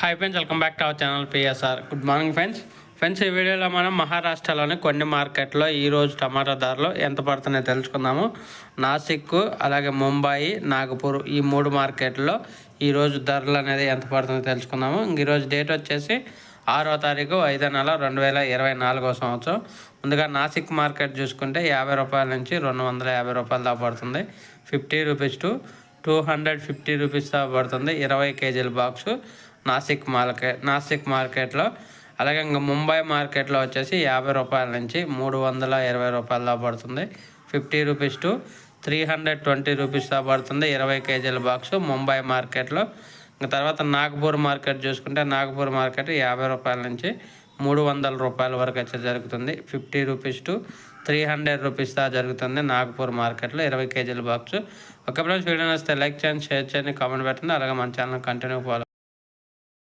Hi friends, welcome back to our channel PSR. Good morning friends ఈ వీడియోలో మనం మహారాష్ట్రలోని కొన్ని మార్కెట్లో ఈరోజు టమాటా ధరలు ఎంత పడుతున్నాయో తెలుసుకుందాము. నాసిక్, అలాగే ముంబాయి, నాగపూర్ ఈ మూడు మార్కెట్లో ఈరోజు ధరలు అనేది ఎంత పడుతుందో తెలుసుకుందాము. ఈరోజు డేట్ వచ్చేసి 6వ తారీఖు 5వ నెల 2024 సంవత్సరం. ముందుగా నాసిక్ మార్కెట్ చూసుకుంటే 50 రూపాయల నుంచి 250 రూపాయల దాకా పడుతుంది. 50 రూపీస్ టు 250 రూపీస్ దాకా పడుతుంది 20 కేజీల బాక్సు నాసిక్ మార్కెట్లో. అలాగే ఇంకా ముంబై మార్కెట్లో వచ్చేసి 50 రూపాయల నుంచి 320 రూపాయల దాకా పడుతుంది. 50 రూపీస్ టు 320 రూపీస్ దాకా పడుతుంది 20 కేజీల బాక్సు ముంబై మార్కెట్లో. ఇంకా తర్వాత నాగపూర్ మార్కెట్ చూసుకుంటే నాగపూర్ మార్కెట్ 50 రూపాయల నుంచి 300 రూపాయల వరకు వచ్చి జరుగుతుంది. 50 రూపీస్ టు 300 రూపీస్ దాకా జరుగుతుంది నాగపూర్ మార్కెట్లో 20 కేజీల బాక్సు. ఒక ఫ్రెండ్స్ వీడియో వస్తే లైక్ చేయండి, షేర్ చేయండి, కామెంట్ పెట్టండి. అలాగే మన ఛానల్ కంటిన్యూ ఫాలో